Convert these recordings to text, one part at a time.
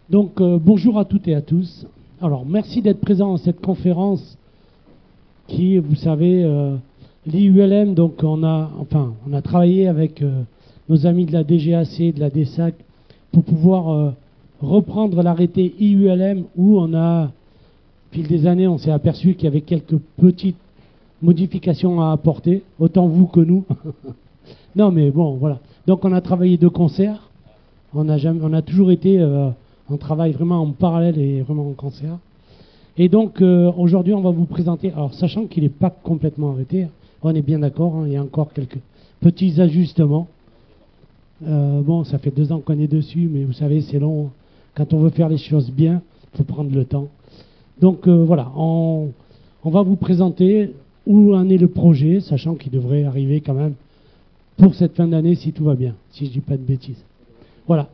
Donc, bonjour à toutes et à tous. Alors, merci d'être présents à cette conférence qui, vous savez, l'IULM, donc on a travaillé avec nos amis de la DGAC, de la DSAC, pour pouvoir reprendre l'arrêté IULM où on a, au fil des années, on s'est aperçu qu'il y avait quelques petites modifications à apporter, autant vous que nous. Non, mais bon, voilà. Donc, on a travaillé de concert. On a toujours été en travail vraiment en parallèle et vraiment en concert. Et donc, aujourd'hui, on va vous présenter, alors sachant qu'il n'est pas complètement arrêté, on est bien d'accord, hein, il y a encore quelques petits ajustements. Bon, ça fait 2 ans qu'on est dessus, mais vous savez, c'est long. Quand on veut faire les choses bien, il faut prendre le temps. Donc, voilà, on va vous présenter où en est le projet, sachant qu'il devrait arriver quand même pour cette fin d'année, si tout va bien, si je ne dis pas de bêtises. Voilà.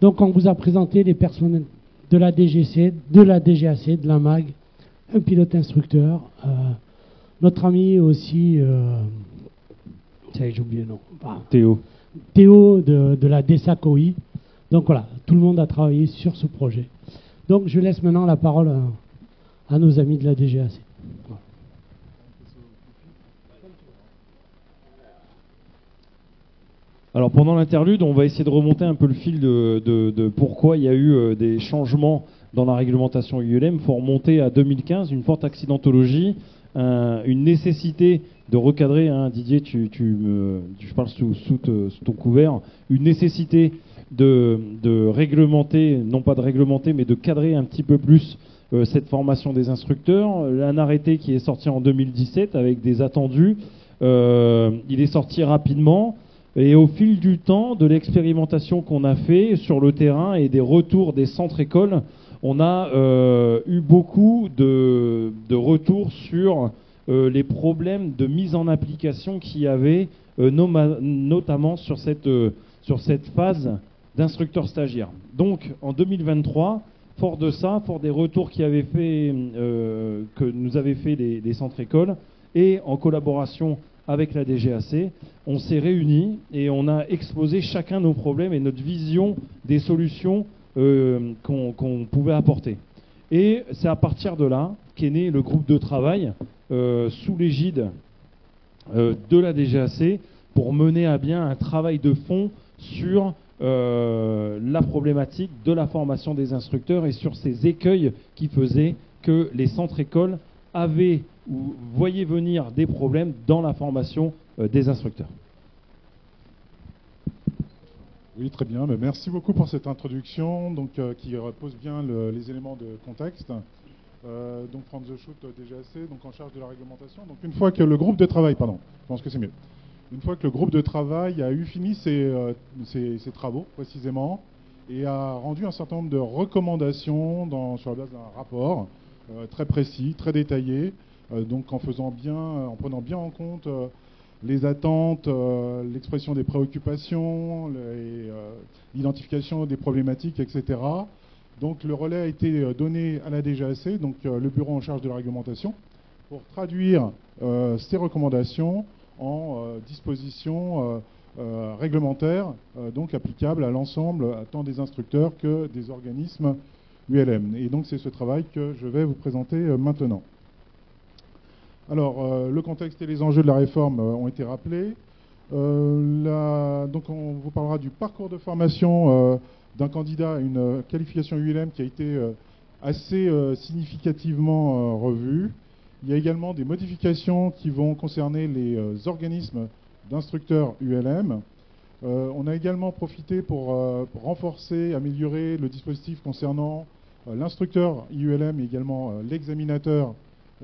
Donc, on vous a présenté les personnes de la DGC, de la DGAC, de la MAG, un pilote instructeur, notre ami aussi, j'ai oublié le nom. Théo de la DSAC-OI. Donc voilà, tout le monde a travaillé sur ce projet. Donc je laisse maintenant la parole à nos amis de la DGAC. Voilà. Alors pendant l'interlude, on va essayer de remonter un peu le fil de pourquoi il y a eu des changements dans la réglementation IULM. Il faut remonter à 2015, une forte accidentologie, une nécessité de recadrer, hein, Didier, je parle sous ton couvert, une nécessité de réglementer, non pas de réglementer, mais de cadrer un petit peu plus cette formation des instructeurs. Un arrêté qui est sorti en 2017 avec des attendus. Il est sorti rapidement. Et au fil du temps, de l'expérimentation qu'on a fait sur le terrain et des retours des centres écoles, on a eu beaucoup de retours sur les problèmes de mise en application qu'il y avait, notamment sur cette phase d'instructeur stagiaire. Donc en 2023, fort de ça, fort des retours que nous avaient fait les centres écoles, et en collaboration avec la DGAC, on s'est réunis et on a exposé chacun nos problèmes et notre vision des solutions qu'on pouvait apporter. Et c'est à partir de là qu'est né le groupe de travail sous l'égide de la DGAC pour mener à bien un travail de fond sur la problématique de la formation des instructeurs et sur ces écueils qui faisaient que les centres écoles avaient ou voyaient venir des problèmes dans la formation des instructeurs. Oui, très bien. Merci beaucoup pour cette introduction qui repose bien les éléments de contexte. Donc Franz Schutt, DGAC, donc en charge de la réglementation. Donc une fois que le groupe de travail, pardon, je pense que c'est mieux. Une fois que le groupe de travail a eu fini ses travaux précisément et a rendu un certain nombre de recommandations sur la base d'un rapport très précis, très détaillé, donc en prenant bien en compte les attentes, l'expression des préoccupations, l'identification des problématiques, etc. Donc le relais a été donné à la DGAC, donc le bureau en charge de la réglementation, pour traduire ces recommandations en dispositions réglementaires, donc applicables à l'ensemble, tant des instructeurs que des organismes ULM. Et donc c'est ce travail que je vais vous présenter maintenant. Alors, le contexte et les enjeux de la réforme ont été rappelés. Donc on vous parlera du parcours de formation d'un candidat à une qualification ULM qui a été assez significativement revu. Il y a également des modifications qui vont concerner les organismes d'instructeurs ULM. On a également profité pour renforcer, améliorer le dispositif concernant l'instructeur IULM et également l'examinateur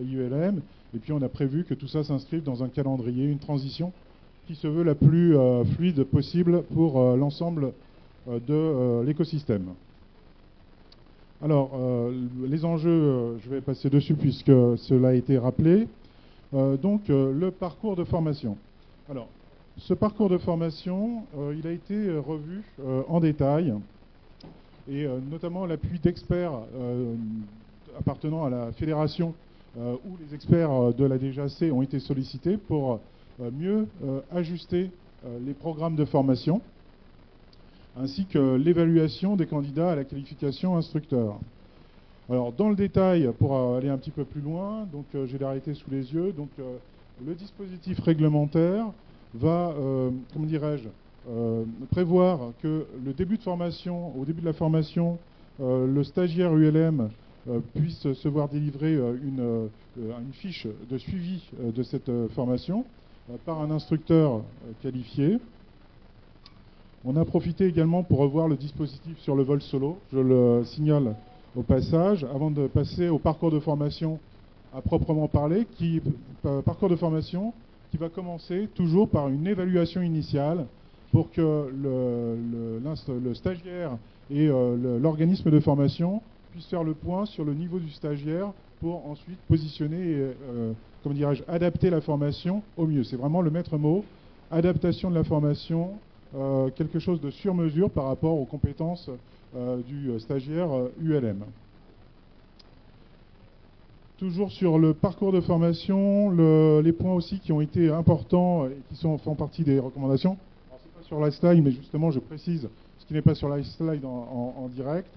IULM. Et puis on a prévu que tout ça s'inscrive dans un calendrier, une transition qui se veut la plus fluide possible pour l'ensemble de l'écosystème. Alors, les enjeux, je vais passer dessus puisque cela a été rappelé. Donc, le parcours de formation. Alors, ce parcours de formation, il a été revu en détail, et notamment l'appui d'experts appartenant à la fédération où les experts de la DGAC ont été sollicités pour mieux ajuster les programmes de formation. ainsi que l'évaluation des candidats à la qualification instructeur. Alors, dans le détail, pour aller un petit peu plus loin, donc j'ai l'arrêté sous les yeux. Donc, le dispositif réglementaire va, comment dirais-je, prévoir que au début de la formation, le stagiaire ULM puisse se voir délivrer une fiche de suivi de cette formation par un instructeur qualifié. On a profité également pour revoir le dispositif sur le vol solo. Je le signale au passage, avant de passer au parcours de formation à proprement parler, parcours de formation qui va commencer toujours par une évaluation initiale pour que le stagiaire et l'organisme de formation puissent faire le point sur le niveau du stagiaire pour ensuite positionner et, comment dirais-je, adapter la formation au mieux. C'est vraiment le maître mot, adaptation de la formation, quelque chose de sur mesure par rapport aux compétences du stagiaire ULM. Toujours sur le parcours de formation, les points aussi qui ont été importants et qui font partie des recommandations. Alors, c'est pas sur la slide, mais justement, je précise ce qui n'est pas sur la slide en direct,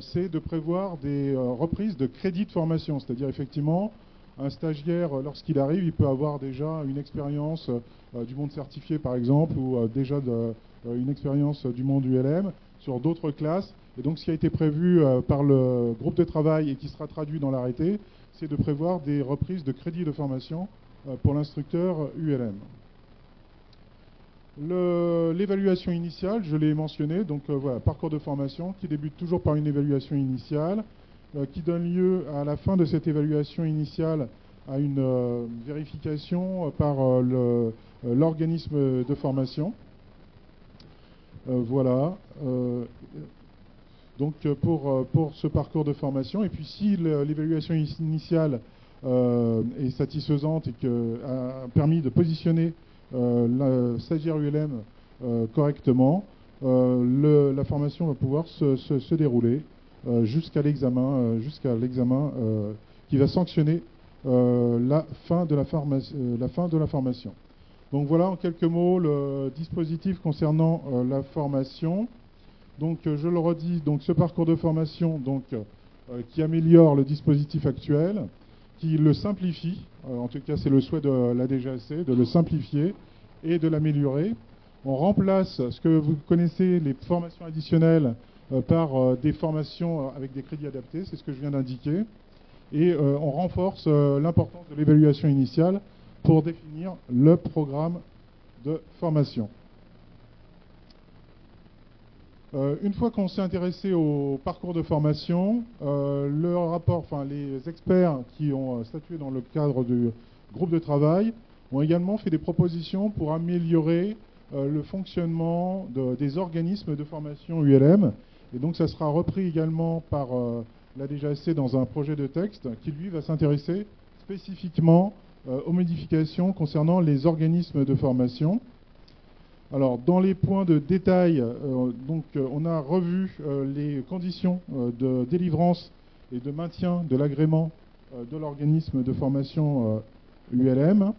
c'est de prévoir des reprises de crédits de formation. C'est-à-dire, effectivement, un stagiaire, lorsqu'il arrive, il peut avoir déjà une expérience du monde certifié, par exemple, ou déjà une expérience du monde ULM sur d'autres classes. Et donc, ce qui a été prévu par le groupe de travail et qui sera traduit dans l'arrêté, c'est de prévoir des reprises de crédits de formation pour l'instructeur ULM. L'évaluation initiale, je l'ai mentionné, donc voilà, parcours de formation qui débute toujours par une évaluation initiale, qui donne lieu à la fin de cette évaluation initiale à une vérification par l'organisme de formation. Voilà. Donc pour ce parcours de formation, et puis si l'évaluation initiale est satisfaisante et a permis de positionner le stagiaire ULM correctement, la formation va pouvoir se dérouler jusqu'à l'examen qui va sanctionner la fin de la formation. Donc voilà en quelques mots le dispositif concernant la formation. Donc je le redis, donc ce parcours de formation qui améliore le dispositif actuel, qui le simplifie, en tout cas c'est le souhait de la DGAC, de le simplifier et de l'améliorer. On remplace ce que vous connaissez, les formations additionnelles, par des formations avec des crédits adaptés, c'est ce que je viens d'indiquer. Et on renforce l'importance de l'évaluation initiale pour définir le programme de formation. Une fois qu'on s'est intéressé au parcours de formation, les experts qui ont statué dans le cadre du groupe de travail ont également fait des propositions pour améliorer le fonctionnement des organismes de formation ULM. Et donc ça sera repris également par la DGAC dans un projet de texte qui lui va s'intéresser spécifiquement aux modifications concernant les organismes de formation. Alors, dans les points de détail, on a revu les conditions de délivrance et de maintien de l'agrément de l'organisme de formation ULM.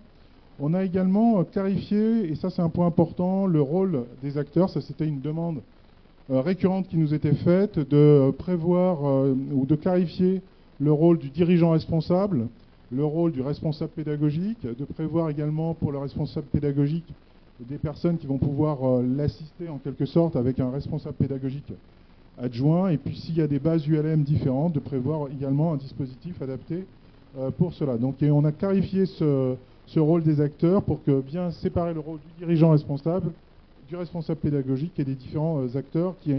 On a également clarifié, et ça c'est un point important, le rôle des acteurs. Ça c'était une demande récurrente qui nous était faite de prévoir ou de clarifier le rôle du dirigeant responsable, le rôle du responsable pédagogique, de prévoir également pour le responsable pédagogique des personnes qui vont pouvoir l'assister en quelque sorte avec un responsable pédagogique adjoint, et puis s'il y a des bases ULM différentes, de prévoir également un dispositif adapté pour cela. Donc et on a clarifié ce rôle des acteurs pour que bien séparer le rôle du dirigeant responsable, du responsable pédagogique et des différents acteurs qui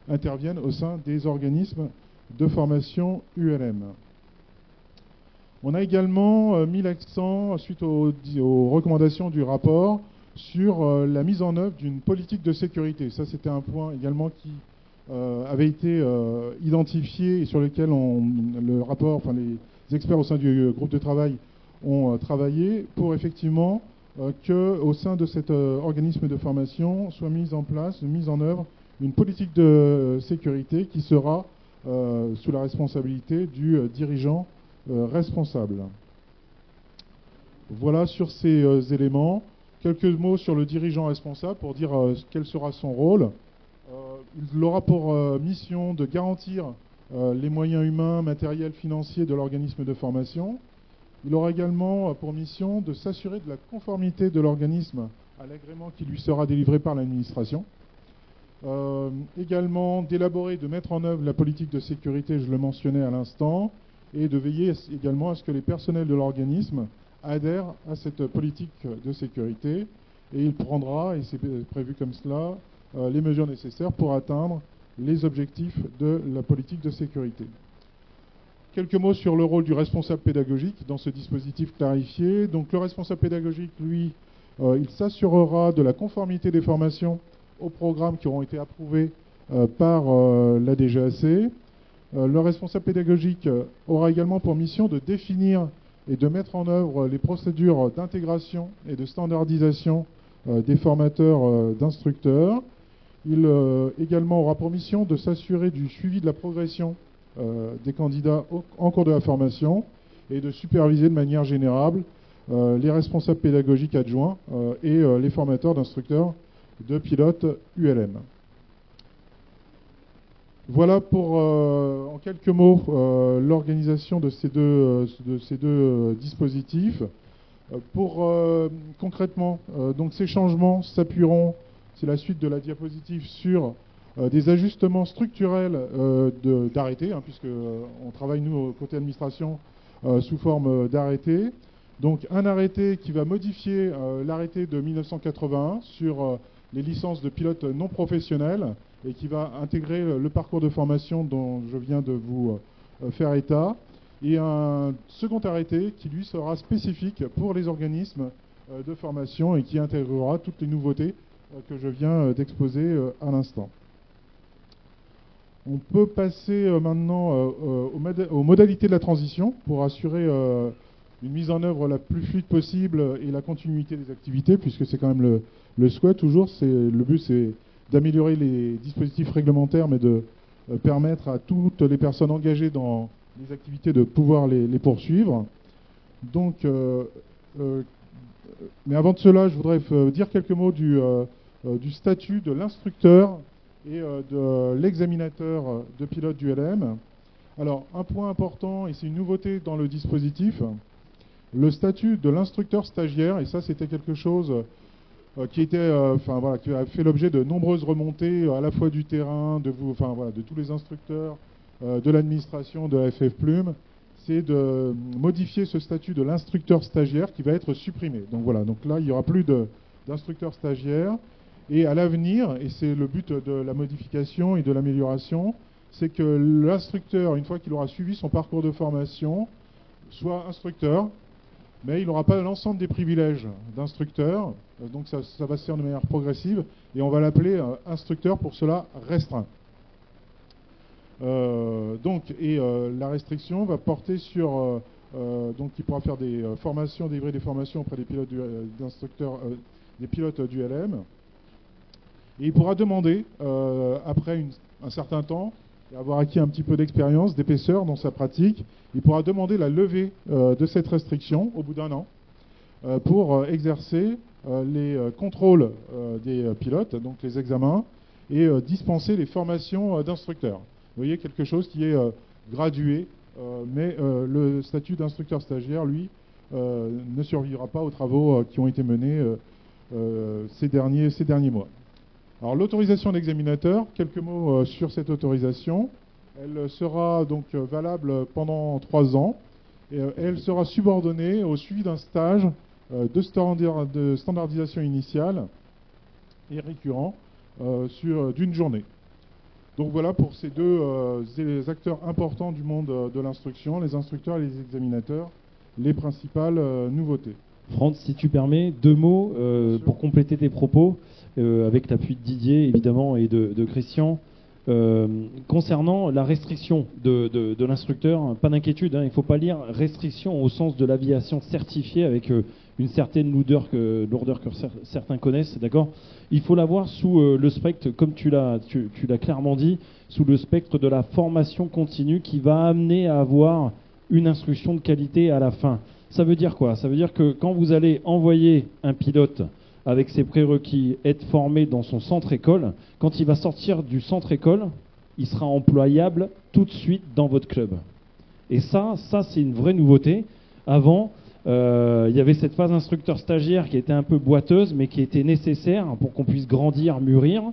interviennent au sein des organismes de formation ULM. On a également mis l'accent, suite aux recommandations du rapport, sur la mise en œuvre d'une politique de sécurité. Ça, c'était un point également qui avait été identifié et sur lequel les experts au sein du groupe de travail ont travaillé pour effectivement qu'au sein de cet organisme de formation soit mise en œuvre une politique de sécurité qui sera sous la responsabilité du dirigeant responsable. Voilà sur ces éléments. Quelques mots sur le dirigeant responsable pour dire quel sera son rôle. Il aura pour mission de garantir les moyens humains, matériels, financiers de l'organisme de formation. Il aura également pour mission de s'assurer de la conformité de l'organisme à l'agrément qui lui sera délivré par l'administration. Également d'élaborer et de mettre en œuvre la politique de sécurité, je le mentionnais à l'instant, et de veiller également à ce que les personnels de l'organisme adhèrent à cette politique de sécurité. Et il prendra, et c'est prévu comme cela, les mesures nécessaires pour atteindre les objectifs de la politique de sécurité. Quelques mots sur le rôle du responsable pédagogique dans ce dispositif clarifié. Donc le responsable pédagogique, lui, il s'assurera de la conformité des formations aux programmes qui auront été approuvés par la DGAC. Le responsable pédagogique aura également pour mission de définir et de mettre en œuvre les procédures d'intégration et de standardisation des formateurs d'instructeurs. Il également aura pour mission de s'assurer du suivi de la progression des candidats en cours de la formation et de superviser de manière générale les responsables pédagogiques adjoints et les formateurs d'instructeurs de pilotes ULM. Voilà pour, en quelques mots, l'organisation de ces deux dispositifs. Concrètement, donc ces changements s'appuieront, c'est la suite de la diapositive, sur des ajustements structurels d'arrêtés, puisqu'on travaille, nous, côté administration, sous forme d'arrêtés. Donc un arrêté qui va modifier l'arrêté de 1981 sur les licences de pilotes non professionnels et qui va intégrer le parcours de formation dont je viens de vous faire état. Et un second arrêté qui, lui, sera spécifique pour les organismes de formation et qui intégrera toutes les nouveautés que je viens d'exposer à l'instant. On peut passer maintenant aux modalités de la transition pour assurer une mise en œuvre la plus fluide possible et la continuité des activités, puisque c'est quand même le souhait toujours. Le but, c'est d'améliorer les dispositifs réglementaires, mais de permettre à toutes les personnes engagées dans les activités de pouvoir les poursuivre. Donc, mais avant de cela, je voudrais dire quelques mots du statut de l'instructeur et de l'examinateur de pilote du LM. Alors, un point important, et c'est une nouveauté dans le dispositif, le statut de l'instructeur stagiaire, et ça c'était quelque chose qui a fait l'objet de nombreuses remontées, à la fois du terrain, de tous les instructeurs, de l'administration, de la FF Plume, c'est de modifier ce statut de l'instructeur stagiaire qui va être supprimé. Donc voilà, donc là il n'y aura plus d'instructeur stagiaire. Et à l'avenir, et c'est le but de la modification et de l'amélioration, c'est que l'instructeur, une fois qu'il aura suivi son parcours de formation, soit instructeur, mais il n'aura pas l'ensemble des privilèges d'instructeur, donc ça va se faire de manière progressive, et on va l'appeler instructeur pour cela restreint. La restriction va porter sur... donc il pourra faire des formations, délivrer des formations auprès des pilotes des pilotes du LM, et il pourra demander, après un certain temps, et avoir acquis un petit peu d'expérience, d'épaisseur dans sa pratique, il pourra demander la levée de cette restriction au bout d'un an pour exercer les contrôles des pilotes, donc les examens, et dispenser les formations d'instructeurs. Vous voyez, quelque chose qui est gradué, mais le statut d'instructeur stagiaire, lui, ne survivra pas aux travaux qui ont été menés ces derniers mois. Alors l'autorisation d'examinateur, quelques mots sur cette autorisation. Elle sera donc valable pendant 3 ans et elle sera subordonnée au suivi d'un stage de standardisation initiale et récurrent d'une journée. Donc voilà pour ces deux acteurs importants du monde de l'instruction, les instructeurs et les examinateurs, les principales nouveautés. Franz, si tu permets, 2 mots pour compléter tes propos, avec l'appui de Didier évidemment et de Christian. Concernant la restriction de l'instructeur, pas d'inquiétude, il ne faut pas lire restriction au sens de l'aviation certifiée avec une certaine lourdeur que certains connaissent, d'accord. Il faut la voir sous le spectre, comme tu l'as clairement dit, sous le spectre de la formation continue qui va amener à avoir une instruction de qualité à la fin. Ça veut dire quoi? Ça veut dire que quand vous allez envoyer un pilote avec ses prérequis, être formé dans son centre école. Quand il va sortir du centre école, il sera employable tout de suite dans votre club. Et ça c'est une vraie nouveauté. Avant, il y avait cette phase instructeur stagiaire qui était un peu boiteuse, mais qui était nécessaire pour qu'on puisse grandir, mûrir.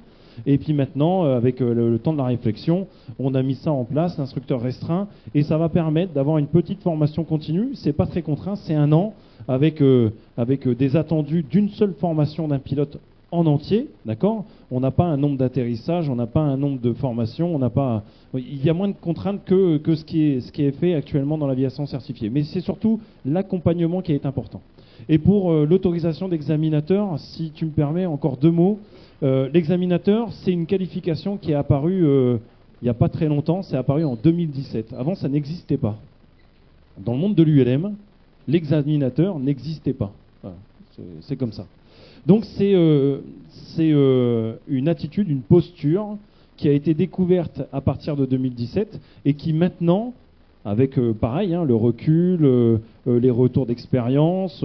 Et puis maintenant, avec le temps de la réflexion, on a mis ça en place, l'instructeur restreint, et ça va permettre d'avoir une petite formation continue. C'est pas très contraint, c'est 1 an, avec des attendus d'une seule formation d'un pilote en entier, d'accord ? On n'a pas un nombre d'atterrissages, on n'a pas un nombre de formations, on n'a pas. Il y a moins de contraintes que ce qui est fait actuellement dans l'aviation certifiée. Mais c'est surtout l'accompagnement qui est important. Et pour l'autorisation d'examinateur, si tu me permets, encore 2 mots. L'examinateur, c'est une qualification qui est apparue il n'y a pas très longtemps, c'est apparu en 2017. Avant, ça n'existait pas. Dans le monde de l'ULM, l'examinateur n'existait pas. Voilà, c'est comme ça. Donc c'est une attitude, une posture qui a été découverte à partir de 2017 et qui maintenant, avec pareil, le recul, les retours d'expérience,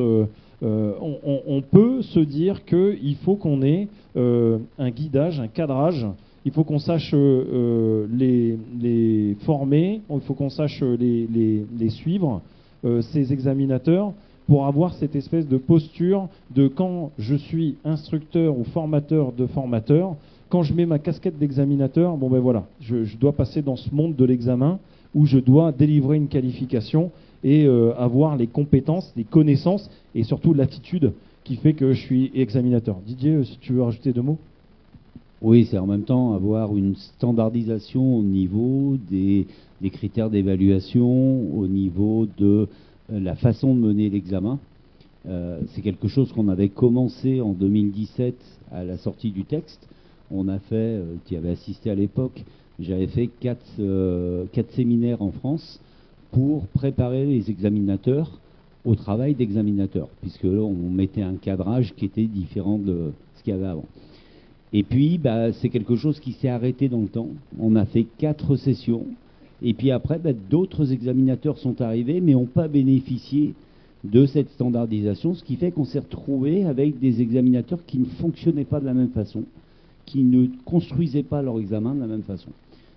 on peut se dire qu'il faut qu'on ait un guidage, un cadrage. Il faut qu'on sache les former, il faut qu'on sache les suivre, ces examinateurs, pour avoir cette espèce de posture de quand je suis instructeur ou formateur de formateur, quand je mets ma casquette d'examinateur, bon ben voilà, je dois passer dans ce monde de l'examen où je dois délivrer une qualification et avoir les compétences, les connaissances et surtout l'attitude qui fait que je suis examinateur. Didier, si tu veux rajouter 2 mots. Oui, c'est en même temps avoir une standardisation au niveau des critères d'évaluation, au niveau de la façon de mener l'examen. C'est quelque chose qu'on avait commencé en 2017 à la sortie du texte. On a fait, tu y avais assisté à l'époque, j'avais fait 4 séminaires en France pour préparer les examinateurs au travail d'examinateur, puisque là, on mettait un cadrage qui était différent de ce qu'il y avait avant. Et puis, c'est quelque chose qui s'est arrêté dans le temps. On a fait 4 sessions. Et puis après, d'autres examinateurs sont arrivés, mais n'ont pas bénéficié de cette standardisation, ce qui fait qu'on s'est retrouvé avec des examinateurs qui ne fonctionnaient pas de la même façon, qui ne construisaient pas leur examen de la même façon.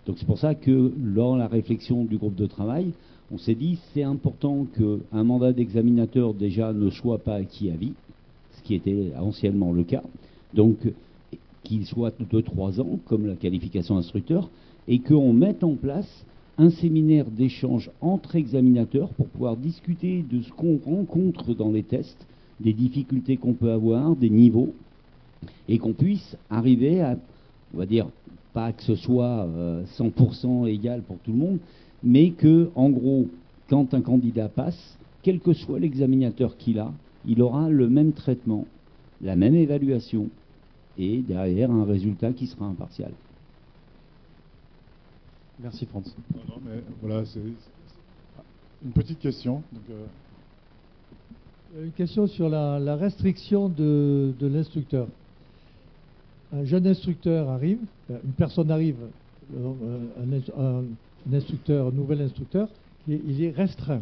Donc c'est pour ça que, dans la réflexion du groupe de travail, on s'est dit c'est important qu'un mandat d'examinateur déjà ne soit pas acquis à vie, ce qui était anciennement le cas. Donc qu'il soit de 3 ans, comme la qualification instructeur, et qu'on mette en place un séminaire d'échange entre examinateurs pour pouvoir discuter de ce qu'on rencontre dans les tests, des difficultés qu'on peut avoir, des niveaux, et qu'on puisse arriver à, on va dire, pas que ce soit 100% égal pour tout le monde, mais que, en gros, quand un candidat passe, quel que soit l'examinateur qu'il a, il aura le même traitement, la même évaluation, et derrière un résultat qui sera impartial. Merci Franz. Non, mais voilà, c'est une petite question. Donc, Une question sur la restriction de l'instructeur. Un jeune instructeur arrive, une personne arrive, un instructeur, un nouvel instructeur, il est restreint.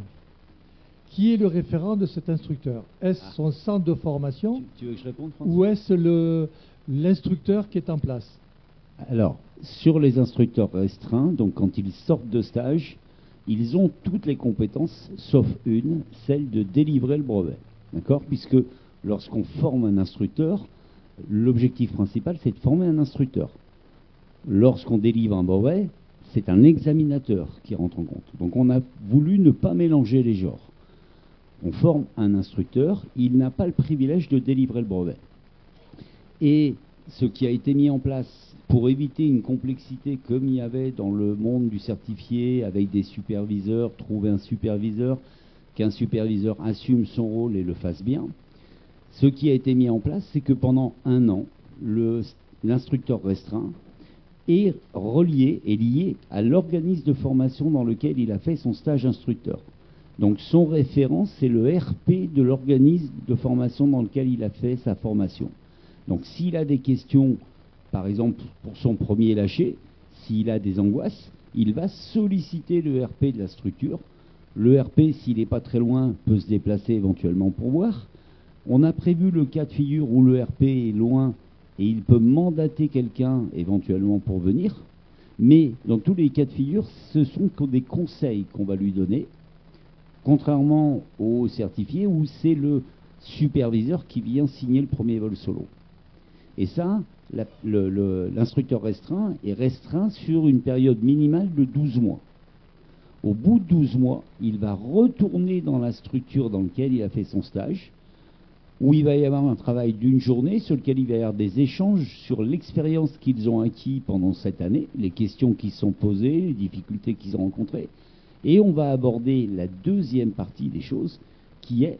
Qui est le référent de cet instructeur? Est-ce son centre de formation Tu veux que je réponde, François? ou est-ce l'instructeur qui est en place? Alors, sur les instructeurs restreints, donc quand ils sortent de stage, ils ont toutes les compétences, sauf une, celle de délivrer le brevet. D'accord? Puisque lorsqu'on forme un instructeur, l'objectif principal, c'est de former un instructeur. Lorsqu'on délivre un brevet, c'est un examinateur qui rentre en compte. Donc on a voulu ne pas mélanger les genres. On forme un instructeur, il n'a pas le privilège de délivrer le brevet. Et ce qui a été mis en place pour éviter une complexité comme il y avait dans le monde du certifié avec des superviseurs, trouver un superviseur, qu'un superviseur assume son rôle et le fasse bien, ce qui a été mis en place, c'est que pendant 1 an, l'instructeur restreint est relié et lié à l'organisme de formation dans lequel il a fait son stage instructeur. Donc son référent, c'est le RP de l'organisme de formation dans lequel il a fait sa formation. Donc s'il a des questions, par exemple pour son premier lâcher, s'il a des angoisses, il va solliciter le RP de la structure. Le RP, s'il n'est pas très loin, peut se déplacer éventuellement pour voir. On a prévu le cas de figure où le RP est loin et il peut mandater quelqu'un éventuellement pour venir, mais dans tous les cas de figure, ce sont que des conseils qu'on va lui donner, contrairement au certifié où c'est le superviseur qui vient signer le premier vol solo. Et ça, l'instructeur restreint est restreint sur une période minimale de 12 mois. Au bout de 12 mois, il va retourner dans la structure dans laquelle il a fait son stage, où il va y avoir un travail d'une journée sur lequel il va y avoir des échanges sur l'expérience qu'ils ont acquis pendant cette année, les questions qui sont posées, les difficultés qu'ils ont rencontrées. Et on va aborder la deuxième partie des choses, qui est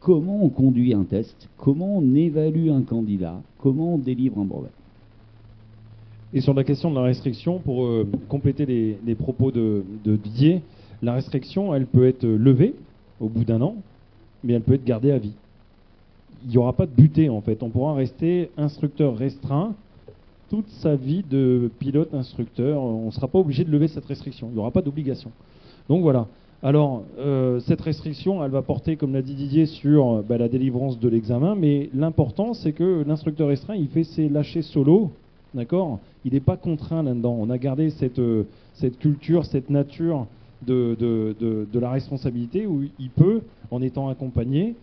comment on conduit un test, comment on évalue un candidat, comment on délivre un brevet. Et sur la question de la restriction, pour compléter les propos de Didier, la restriction, elle peut être levée au bout d'un an, mais elle peut être gardée à vie. Il n'y aura pas de butée, en fait. On pourra rester instructeur restreint toute sa vie de pilote instructeur. On ne sera pas obligé de lever cette restriction. Il n'y aura pas d'obligation. Donc voilà. Alors, cette restriction, elle va porter, comme l'a dit Didier, sur la délivrance de l'examen, mais l'important, c'est que l'instructeur restreint, il fait ses lâchers solo, d'accord ? Il n'est pas contraint là-dedans. On a gardé cette culture, cette nature de la responsabilité où il peut, en étant accompagné,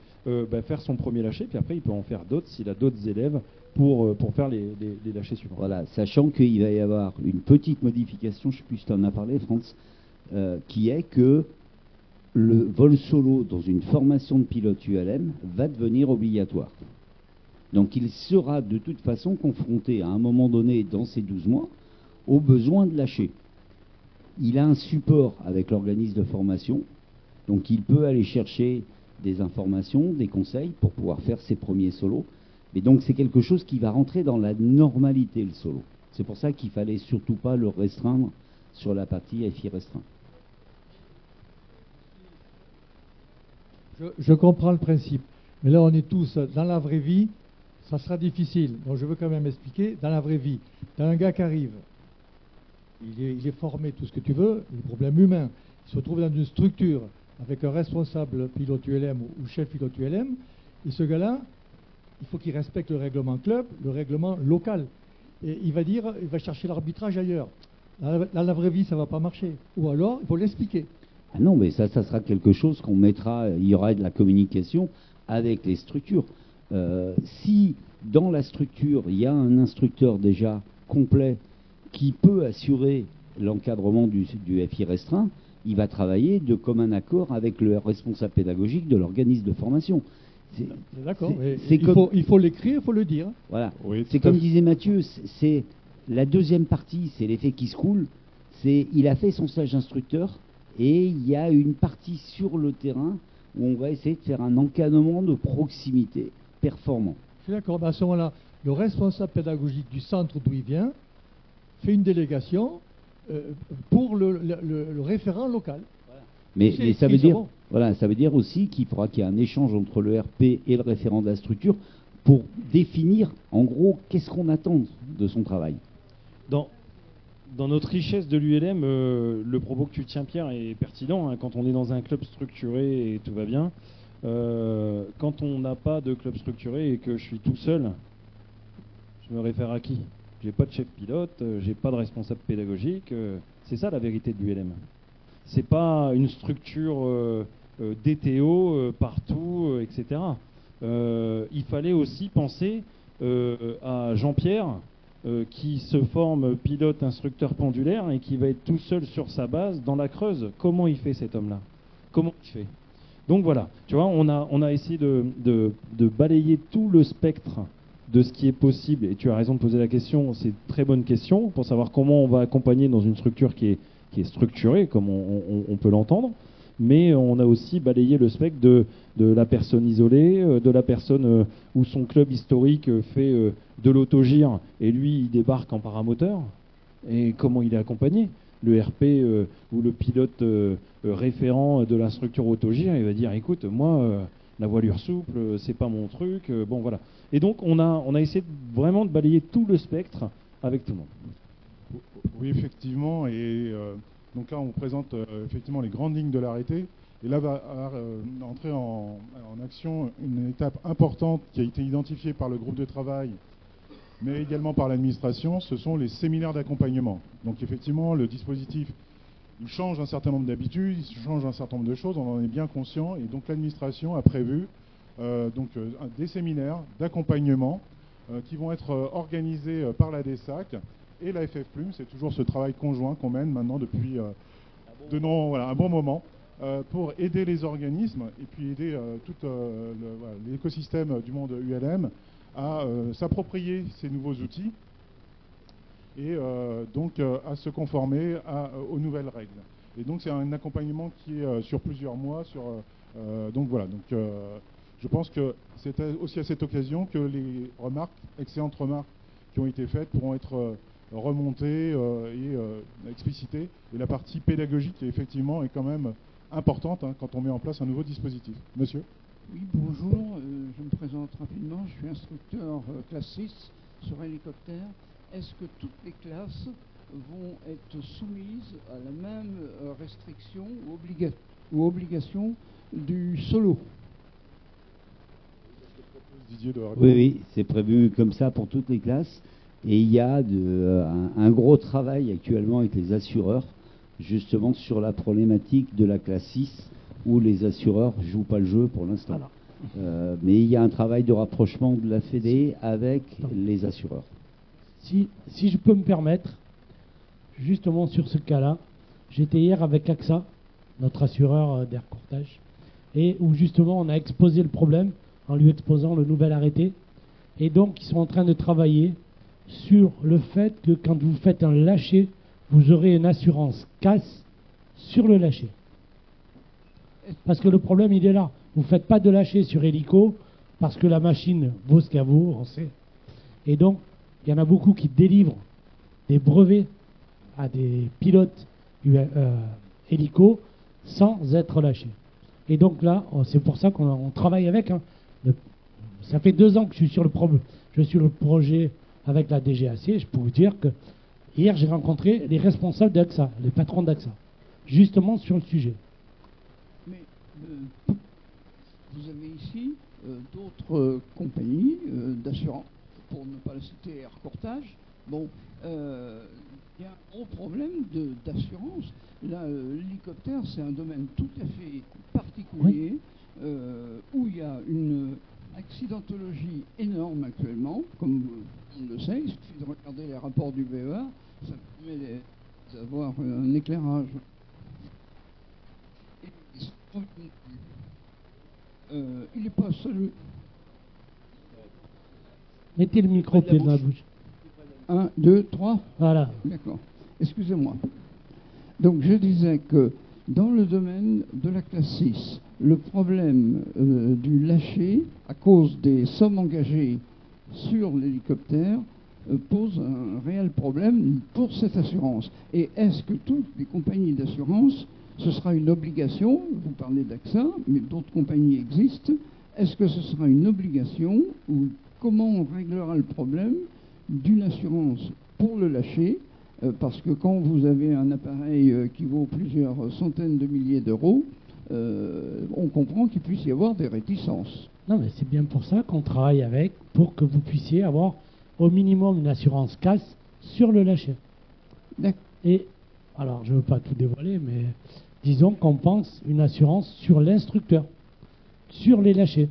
faire son premier lâcher, puis après, il peut en faire d'autres s'il a d'autres élèves pour faire les lâchers suivants. Voilà, sachant qu'il va y avoir une petite modification, je ne sais plus si tu en as parlé, Franz, qui est que le vol solo dans une formation de pilote ULM va devenir obligatoire. Donc il sera de toute façon confronté à un moment donné dans ces 12 mois au besoin de lâcher. Il a un support avec l'organisme de formation, donc il peut aller chercher des informations, des conseils pour pouvoir faire ses premiers solos. Mais donc c'est quelque chose qui va rentrer dans la normalité, le solo. C'est pour ça qu'il fallait surtout pas le restreindre sur la partie FI restreint. Je comprends le principe, mais là on est tous dans la vraie vie, ça sera difficile. Donc je veux quand même expliquer, dans la vraie vie, t'as un gars qui arrive, il est formé, tout ce que tu veux, le problème humain, il se retrouve dans une structure avec un responsable pilote ULM ou chef pilote ULM, et ce gars-là, il faut qu'il respecte le règlement club, le règlement local. Et il va chercher l'arbitrage ailleurs. Dans la vraie vie, ça ne va pas marcher. Ou alors, il faut l'expliquer. Ah non, mais ça sera quelque chose qu'on mettra, il y aura de la communication avec les structures. Si dans la structure, il y a un instructeur déjà complet qui peut assurer l'encadrement du FI restreint, il va travailler de commun accord avec le responsable pédagogique de l'organisme de formation. D'accord, il faut l'écrire, il faut le dire. Voilà. Oui, c'est comme disait Mathieu, c'est la deuxième partie, c'est l'effet qui se coule. Il a fait son stage d'instructeur et il y a une partie sur le terrain où on va essayer de faire un encadrement de proximité performant. Je suis d'accord. À ce moment-là, le responsable pédagogique du centre d'où il vient fait une délégation pour le référent local. Mais ça veut dire, voilà, ça veut dire aussi qu'il faudra qu'il y ait un échange entre le RP et le référent de la structure pour définir, en gros, qu'est-ce qu'on attend de son travail. Dans notre richesse de l'ULM, le propos que tu tiens, Pierre, est pertinent. Hein, quand on est dans un club structuré et tout va bien, quand on n'a pas de club structuré et que je suis tout seul, je me réfère à qui ? J'ai pas de chef pilote, j'ai pas de responsable pédagogique. C'est ça la vérité de l'ULM. C'est pas une structure DTO partout, etc. Il fallait aussi penser à Jean-Pierre qui se forme pilote instructeur pendulaire et qui va être tout seul sur sa base dans la Creuse. Comment il fait cet homme-là ? Comment il fait ? Donc voilà, tu vois, on a essayé de balayer tout le spectre de ce qui est possible, et tu as raison de poser la question, c'est une très bonne question, pour savoir comment on va accompagner dans une structure qui est structurée, comme on peut l'entendre, mais on a aussi balayé le spectre de la personne isolée, de la personne où son club historique fait de l'autogire, et lui, il débarque en paramoteur, et comment il est accompagné. Le RP ou le pilote référent de la structure autogire, il va dire, écoute, moi, la voilure souple, c'est pas mon truc, bon voilà. Et donc, on a essayé vraiment de balayer tout le spectre avec tout le monde. Oui, effectivement, et donc là, on présente effectivement les grandes lignes de l'arrêté. Et là va entrer en action une étape importante qui a été identifiée par le groupe de travail, mais également par l'administration, ce sont les séminaires d'accompagnement. Donc effectivement, le dispositif, il change un certain nombre d'habitudes, il change un certain nombre de choses, on en est bien conscient, et donc l'administration a prévu des séminaires d'accompagnement qui vont être organisés par la DSAC et la FF Plume. C'est toujours ce travail conjoint qu'on mène maintenant depuis un bon moment pour aider les organismes et puis aider tout l'écosystème du monde ULM à s'approprier ces nouveaux outils et donc à se conformer aux nouvelles règles. Et donc c'est un accompagnement qui est sur plusieurs mois. Je pense que c'est aussi à cette occasion que les excellentes remarques qui ont été faites pourront être remontées et explicitées. Et la partie pédagogique, effectivement, est quand même importante quand on met en place un nouveau dispositif. Monsieur ? Oui, bonjour. Je me présente rapidement. Je suis instructeur classe 6 sur hélicoptère. Est-ce que toutes les classes vont être soumises à la même restriction ou obligation du solo ? Oui, c'est prévu comme ça pour toutes les classes. Et il y a un gros travail actuellement avec les assureurs, justement sur la problématique de la classe 6, où les assureurs ne jouent pas le jeu pour l'instant. Mais il y a un travail de rapprochement de la Fédé avec les assureurs. Si je peux me permettre, justement sur ce cas-là, j'étais hier avec AXA, notre assureur d'air courtage, et où justement on a exposé le problème en lui exposant le nouvel arrêté. Et donc ils sont en train de travailler sur le fait que quand vous faites un lâcher, vous aurez une assurance casse sur le lâcher. Parce que le problème, il est là. Vous ne faites pas de lâcher sur hélico parce que la machine vaut ce qu'elle vaut, on sait. Et donc, il y en a beaucoup qui délivrent des brevets à des pilotes hélico sans être lâchés. Et donc là, c'est pour ça qu'on travaille avec. Ça fait 2 ans que je suis sur le projet avec la DGAC. Je peux vous dire que hier, j'ai rencontré les responsables d'AXA, les patrons d'AXA, justement sur le sujet. Mais vous avez ici d'autres compagnies d'assurance, pour ne pas le citer, Air Courtage. Bon, il y a un gros problème d'assurance. Là, l'hélicoptère, c'est un domaine tout à fait particulier, où il y a une accidentologie énorme actuellement, comme on le sait. Il suffit de regarder les rapports du BEA, ça permet d'avoir un éclairage. Il n'est pas seul. Mettez le micro pied dans la bouche. 1, 2, 3. Voilà. D'accord. Excusez-moi. Donc je disais que dans le domaine de la classe 6, le problème du lâcher, à cause des sommes engagées sur l'hélicoptère, pose un réel problème pour cette assurance. Et est-ce que toutes les compagnies d'assurance, ce sera une obligation, vous parlez d'AXA, mais d'autres compagnies existent, est-ce que ce sera une obligation ou comment on réglera le problème d'une assurance pour le lâcher, parce que quand vous avez un appareil qui vaut plusieurs centaines de milliers d'euros, on comprend qu'il puisse y avoir des réticences. Non, mais c'est bien pour ça qu'on travaille avec, pour que vous puissiez avoir au minimum une assurance casse sur le lâcher. D'accord. Et, alors je ne veux pas tout dévoiler, mais disons qu'on pense une assurance sur l'instructeur, sur les lâchers.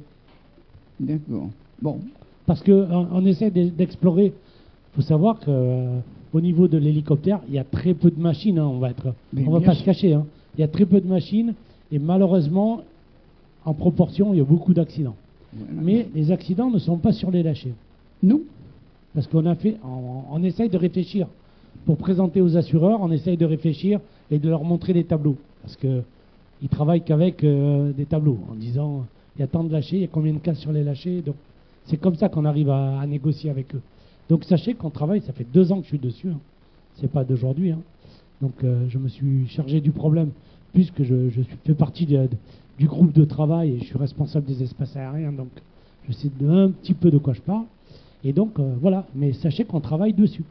D'accord. Bon. Parce qu'on essaie d'explorer. Il faut savoir qu'au niveau de l'hélicoptère, il y a très peu de machines, on va pas se cacher. Il y a très peu de machines et malheureusement, en proportion, il y a beaucoup d'accidents. Voilà. Mais les accidents ne sont pas sur les lâchers. Non. Parce on essaye de réfléchir. Pour présenter aux assureurs, on essaye de réfléchir et de leur montrer des tableaux. Parce qu'ils travaillent qu'avec des tableaux, en disant il y a tant de lâchers, il y a combien de cas sur les lâchers. Donc c'est comme ça qu'on arrive à négocier avec eux. Donc sachez qu'on travaille, ça fait 2 ans que je suis dessus. C'est pas d'aujourd'hui. Donc je me suis chargé du problème, puisque je fais partie du groupe de travail et je suis responsable des espaces aériens. Donc je sais un petit peu de quoi je parle. Et donc voilà, mais sachez qu'on travaille dessus.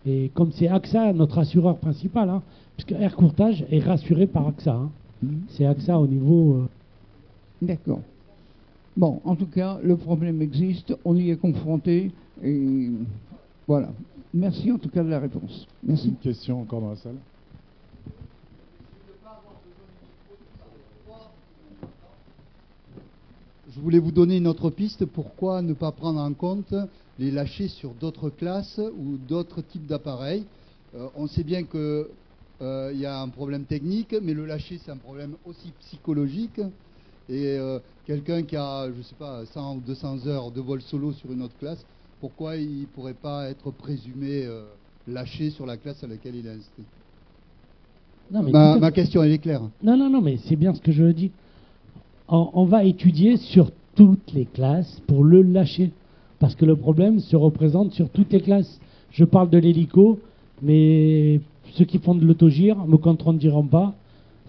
Et comme c'est AXA, notre assureur principal, puisque Air Courtage est rassuré par AXA. C'est AXA au niveau... D'accord. Bon, en tout cas, le problème existe, on y est confronté, et voilà. Merci en tout cas de la réponse. Merci. Une question encore dans la salle. Je voulais vous donner une autre piste. Pourquoi ne pas prendre en compte les lâchers sur d'autres classes ou d'autres types d'appareils? On sait bien qu'il y a un problème technique, mais le lâcher, c'est un problème aussi psychologique. Et quelqu'un qui a, je ne sais pas, 100 ou 200 heures de vol solo sur une autre classe, pourquoi il ne pourrait pas être présumé lâché sur la classe à laquelle il est inscrit? Non, mais Ma question, elle est claire. Non, mais c'est bien ce que je dis. On va étudier sur toutes les classes pour le lâcher. Parce que le problème se représente sur toutes les classes. Je parle de l'hélico, mais ceux qui font de l'autogire me contrediront pas.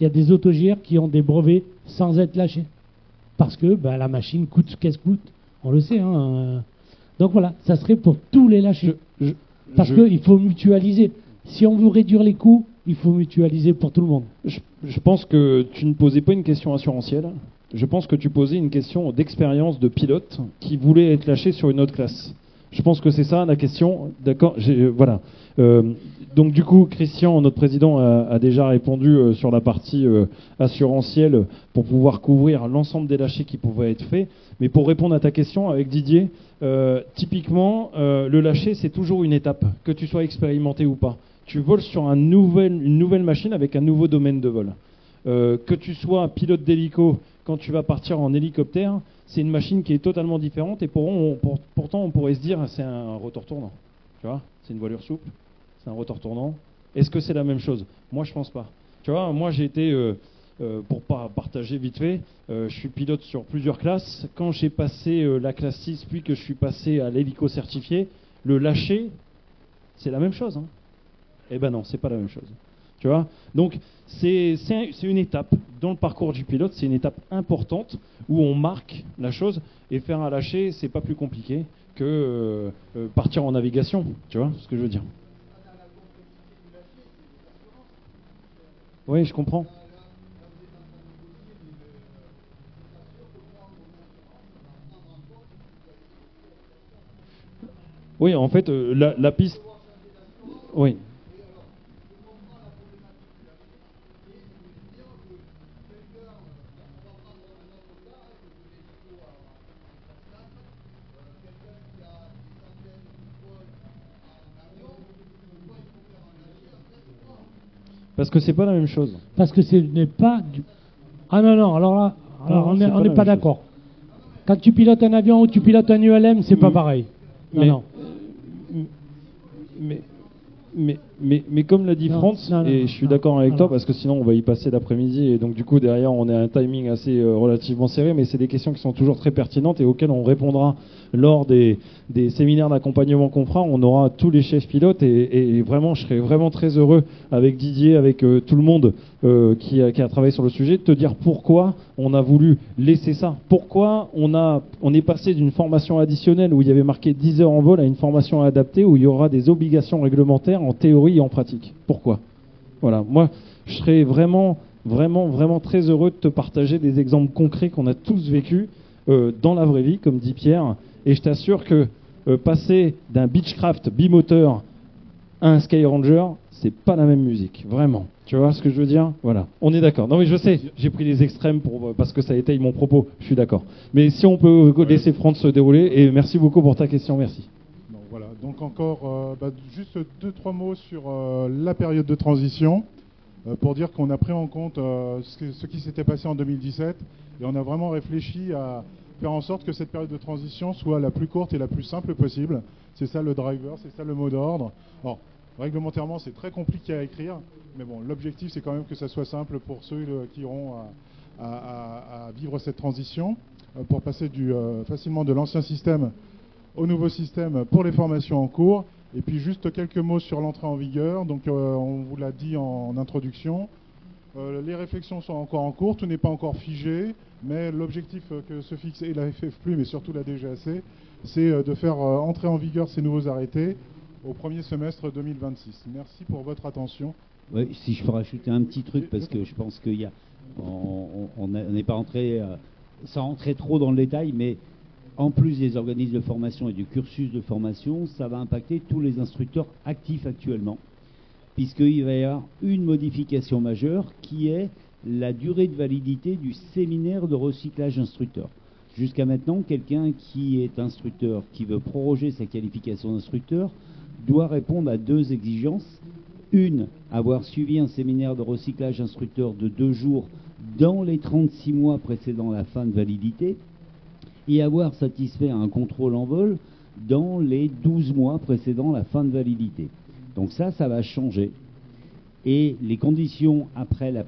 Il y a des autogires qui ont des brevets sans être lâchés. Parce que la machine coûte ce qu'elle coûte. On le sait. Donc voilà, ça serait pour tous les lâchers. Parce qu'il faut mutualiser. Si on veut réduire les coûts, il faut mutualiser pour tout le monde. Je pense que tu ne posais pas une question assurantielle. Je pense que tu posais une question d'expérience de pilote qui voulait être lâché sur une autre classe. Je pense que c'est ça la question. D'accord. Voilà. Donc du coup, Christian, notre président, a déjà répondu sur la partie assurantielle pour pouvoir couvrir l'ensemble des lâchers qui pouvaient être faits. Mais pour répondre à ta question avec Didier, typiquement, le lâcher, c'est toujours une étape, que tu sois expérimenté ou pas. Tu voles sur une nouvelle machine avec un nouveau domaine de vol. Que tu sois pilote d'hélico, quand tu vas partir en hélicoptère, c'est une machine qui est totalement différente et pourtant on pourrait se dire c'est un rotor tournant. Tu vois, c'est une voilure souple, c'est un rotor tournant. Est-ce que c'est la même chose? Moi je pense pas. Tu vois, moi j'ai été, pour pas partager vite fait, je suis pilote sur plusieurs classes. Quand j'ai passé la classe 6 puis que je suis passé à l'hélico certifié, le lâcher, c'est la même chose. Eh ben non, c'est pas la même chose. Tu vois, donc c'est une étape dans le parcours du pilote, c'est une étape importante où on marque la chose, et faire un lâcher, c'est pas plus compliqué que partir en navigation, tu vois ce que je veux dire. Oui, je comprends. Oui, en fait, la piste... Oui. Parce que c'est pas la même chose. Parce que ce n'est pas du... Ah non, alors là, on n'est pas d'accord. Quand tu pilotes un avion ou tu pilotes un ULM, c'est pas pareil. Non. Mais comme l'a dit Franz, et je suis d'accord avec toi, parce que sinon on va y passer l'après-midi, et donc du coup derrière on a un timing assez relativement serré, mais c'est des questions qui sont toujours très pertinentes et auxquelles on répondra lors des séminaires d'accompagnement qu'on fera. On aura tous les chefs pilotes, et vraiment je serais vraiment très heureux avec Didier, avec tout le monde qui a travaillé sur le sujet, de te dire pourquoi on a voulu laisser ça. Pourquoi on est passé d'une formation additionnelle où il y avait marqué 10 heures en vol à une formation adaptée où il y aura des obligations réglementaires en théorie et en pratique. Pourquoi? Voilà, moi je serais vraiment très heureux de te partager des exemples concrets qu'on a tous vécus dans la vraie vie, comme dit Pierre, et je t'assure que passer d'un Beechcraft bimoteur à un Skyranger, c'est pas la même musique, vraiment. Tu vois ce que je veux dire? Voilà, on est d'accord. Non mais je sais, j'ai pris les extrêmes parce que ça étaye mon propos, je suis d'accord. Mais si on peut laisser Franz se dérouler, et merci beaucoup pour ta question, merci. Bon, voilà, donc encore juste 2-3 mots sur la période de transition, pour dire qu'on a pris en compte ce qui s'était passé en 2017, et on a vraiment réfléchi à faire en sorte que cette période de transition soit la plus courte et la plus simple possible. C'est ça le driver, c'est ça le mot d'ordre. Bon, réglementairement, c'est très compliqué à écrire, mais bon, l'objectif, c'est quand même que ça soit simple pour ceux qui auront à vivre cette transition, pour passer facilement de l'ancien système au nouveau système pour les formations en cours. Et puis juste quelques mots sur l'entrée en vigueur. Donc on vous l'a dit en introduction, les réflexions sont encore en cours, tout n'est pas encore figé, mais l'objectif que se fixe et la FFPLU, mais surtout la DGAC, c'est de faire entrer en vigueur ces nouveaux arrêtés au premier semestre 2026. Merci pour votre attention Oui, si je peux rajouter un petit truc, parce que je pense qu'il y a, on n'est pas entré, sans rentrer trop dans le détail, mais en plus des organismes de formation et du cursus de formation, ça va impacter tous les instructeurs actifs actuellement, puisqu'il va y avoir une modification majeure qui est la durée de validité du séminaire de recyclage instructeur. Jusqu'à maintenant, quelqu'un qui est instructeur, qui veut proroger sa qualification d'instructeur, doit répondre à 2 exigences. Une, avoir suivi un séminaire de recyclage instructeur de 2 jours dans les 36 mois précédant la fin de validité, et avoir satisfait à un contrôle en vol dans les 12 mois précédant la fin de validité. Donc ça va changer. Et les conditions après la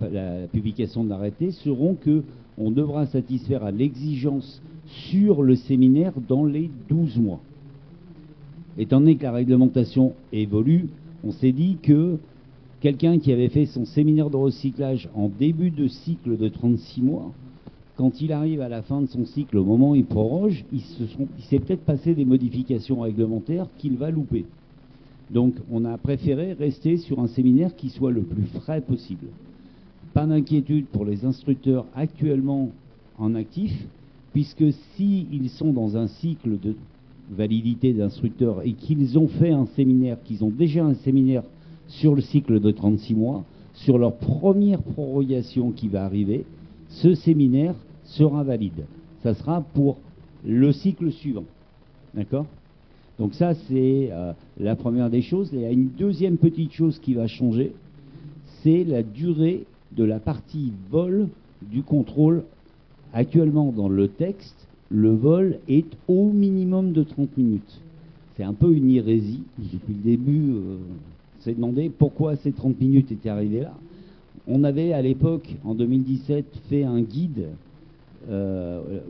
publication de l'arrêté seront que on devra satisfaire à l'exigence sur le séminaire dans les 12 mois. Étant donné que la réglementation évolue, on s'est dit que quelqu'un qui avait fait son séminaire de recyclage en début de cycle de 36 mois, quand il arrive à la fin de son cycle, au moment où il proroge, il s'est peut-être passé des modifications réglementaires qu'il va louper. Donc on a préféré rester sur un séminaire qui soit le plus frais possible. Pas d'inquiétude pour les instructeurs actuellement en actif, puisque s'ils sont dans un cycle de validité d'instructeurs et qu'ils ont fait un séminaire, qu'ils ont déjà un séminaire sur le cycle de 36 mois, sur leur première prorogation qui va arriver, ce séminaire sera valide. Ça sera pour le cycle suivant. D'accord ? Donc ça, c'est la première des choses. Et il y a une deuxième petite chose qui va changer, c'est la durée de la partie vol du contrôle. Actuellement, dans le texte, le vol est au minimum de 30 minutes. C'est un peu une hérésie. Depuis le début, on s'est demandé pourquoi ces 30 minutes étaient arrivées là. On avait à l'époque, en 2017, fait un guide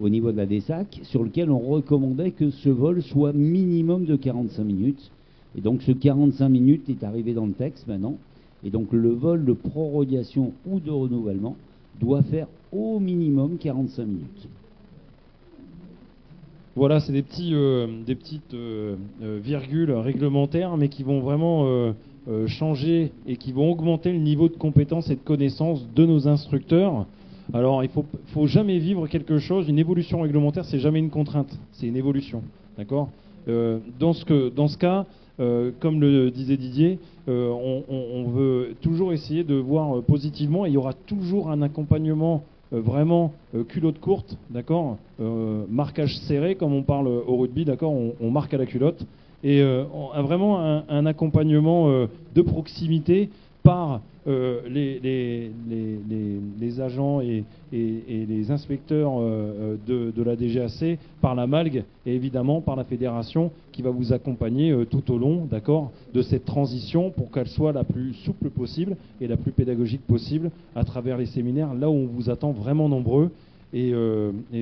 au niveau de la DESAC sur lequel on recommandait que ce vol soit minimum de 45 minutes. Et donc ce 45 minutes est arrivé dans le texte maintenant. Et donc le vol de prorogation ou de renouvellement doit faire au minimum 45 minutes. Voilà, c'est des petites virgules réglementaires, mais qui vont vraiment changer et qui vont augmenter le niveau de compétence et de connaissance de nos instructeurs. Alors, il faut jamais vivre quelque chose. Une évolution réglementaire, c'est jamais une contrainte, c'est une évolution, d'accord ? Dans ce cas, comme le disait Didier, on veut toujours essayer de voir positivement, et il y aura toujours un accompagnement vraiment culotte courte, d'accord, marquage serré, comme on parle au rugby, d'accord, on marque à la culotte, et on a vraiment un accompagnement de proximité par les agents et les inspecteurs de la DGAC, par la MALG et évidemment par la fédération qui va vous accompagner tout au long, d'accord, de cette transition pour qu'elle soit la plus souple possible et la plus pédagogique possible à travers les séminaires, là où on vous attend vraiment nombreux. Et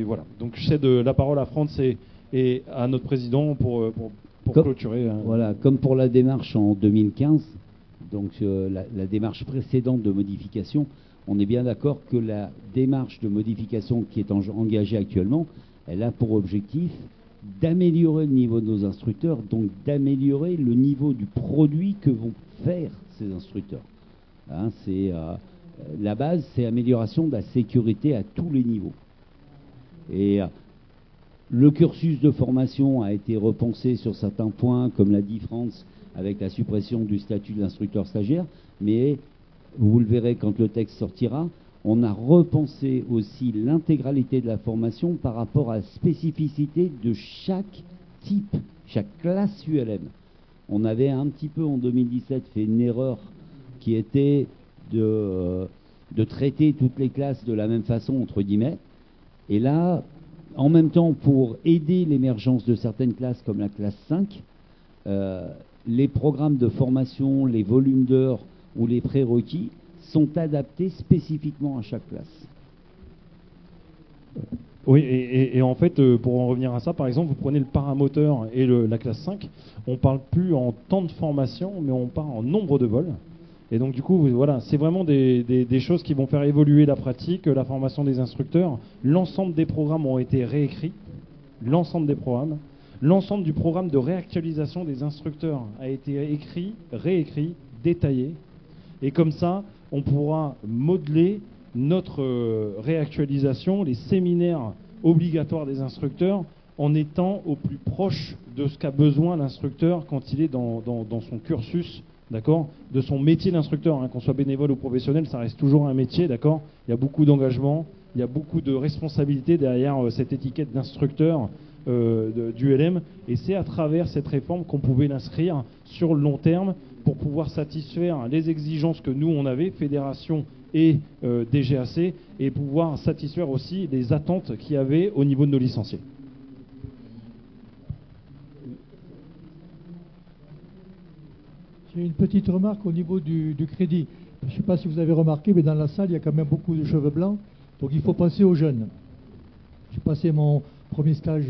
voilà. Donc je cède la parole à Franz et à notre président pour clôturer. Voilà, comme pour la démarche en 2015. Donc la démarche précédente de modification, on est bien d'accord que la démarche de modification qui est engagée actuellement, elle a pour objectif d'améliorer le niveau de nos instructeurs, donc d'améliorer le niveau du produit que vont faire ces instructeurs. Hein, la base, c'est l'amélioration de la sécurité à tous les niveaux. Et le cursus de formation a été repensé sur certains points, comme l'a dit Franz, avec la suppression du statut de l'instructeur stagiaire, mais vous le verrez quand le texte sortira, on a repensé aussi l'intégralité de la formation par rapport à la spécificité de chaque type, chaque classe ULM. On avait un petit peu en 2017 fait une erreur qui était de traiter toutes les classes de la même façon, entre guillemets, et là, en même temps, pour aider l'émergence de certaines classes comme la classe 5, les programmes de formation, les volumes d'heures ou les prérequis sont adaptés spécifiquement à chaque classe. Oui, et en fait, pour en revenir à ça, par exemple, vous prenez le paramoteur et la classe 5, on ne parle plus en temps de formation, mais on parle en nombre de vols. Et donc du coup, voilà, c'est vraiment des choses qui vont faire évoluer la pratique, la formation des instructeurs. L'ensemble des programmes ont été réécrits, l'ensemble des programmes. L'ensemble du programme de réactualisation des instructeurs a été écrit, réécrit, détaillé. Et comme ça, on pourra modeler notre réactualisation, les séminaires obligatoires des instructeurs, en étant au plus proche de ce qu'a besoin l'instructeur quand il est dans son cursus, d'accord, de son métier d'instructeur, hein, qu'on soit bénévole ou professionnel, ça reste toujours un métier, d'accord. Il y a beaucoup d'engagement, il y a beaucoup de responsabilité derrière cette étiquette d'instructeur du LM, et c'est à travers cette réforme qu'on pouvait l'inscrire sur le long terme pour pouvoir satisfaire les exigences que nous on avait, fédération et DGAC, et pouvoir satisfaire aussi les attentes qu'il y avait au niveau de nos licenciés. J'ai une petite remarque au niveau du crédit. Je ne sais pas si vous avez remarqué, mais dans la salle, il y a quand même beaucoup de cheveux blancs, donc il faut penser aux jeunes. J'ai passé mon premier stage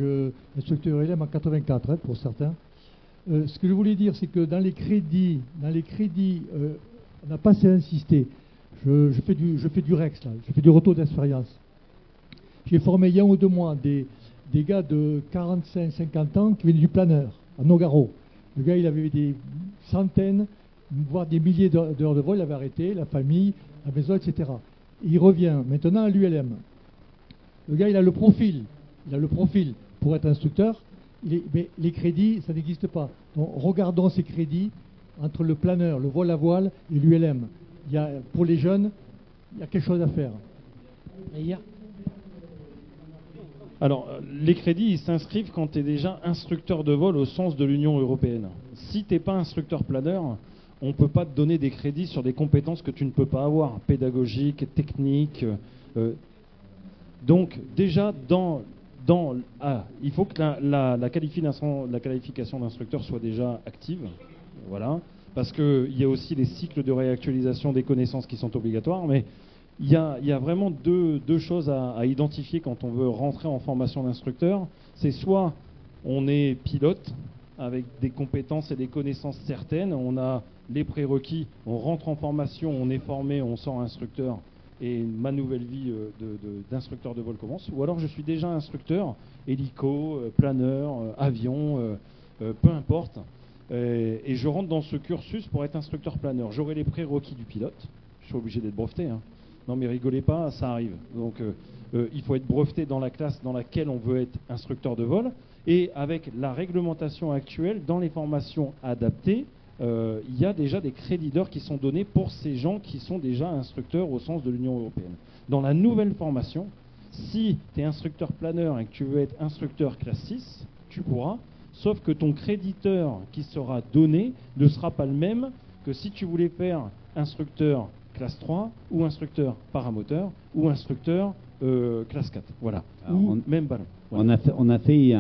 instructeur LM en 84, hein, pour certains. Ce que je voulais dire, c'est que dans les crédits, on n'a pas assez insisté. Je fais du REX, là, je fais du retour d'expérience. J'ai formé il y a 1 ou 2 mois des gars de 45-50 ans qui venaient du planeur, à Nogaro. Le gars, il avait des centaines, voire des milliers d'heures de vol, il avait arrêté, la famille, la maison, etc. Et il revient maintenant à l'ULM. Le gars, il a le profil pour être instructeur, mais les crédits, ça n'existe pas. Donc, regardons ces crédits entre le planeur, le vol à voile et l'ULM. Pour les jeunes, il y a quelque chose à faire. Alors, les crédits, ils s'inscrivent quand tu es déjà instructeur de vol au sens de l'Union européenne. Si tu n'es pas instructeur planeur, on ne peut pas te donner des crédits sur des compétences que tu ne peux pas avoir, pédagogiques, techniques. Donc, déjà, il faut que la qualification d'instructeur soit déjà active. Voilà. Parce qu'il y a aussi les cycles de réactualisation des connaissances qui sont obligatoires. Mais il y a vraiment deux choses à identifier quand on veut rentrer en formation d'instructeur. C'est soit on est pilote avec des compétences et des connaissances certaines, on a les prérequis, on rentre en formation, on est formé, on sort instructeur et ma nouvelle vie d'instructeur de vol commence. Ou alors je suis déjà instructeur, hélico, planeur, avion, peu importe. Et je rentre dans ce cursus pour être instructeur planeur. J'aurai les prérequis du pilote, je suis obligé d'être breveté, hein. Non mais rigolez pas, ça arrive. Donc il faut être breveté dans la classe dans laquelle on veut être instructeur de vol. Et avec la réglementation actuelle, dans les formations adaptées, il y a déjà des crédits d'heures qui sont donnés pour ces gens qui sont déjà instructeurs au sens de l'Union européenne. Dans la nouvelle formation, si tu es instructeur planeur et que tu veux être instructeur classe 6, tu pourras, sauf que ton créditeur qui sera donné ne sera pas le même que si tu voulais faire instructeur classe 3 ou instructeur paramoteur ou instructeur classe 4. Voilà. Alors, ou même ballon. Voilà. On a fait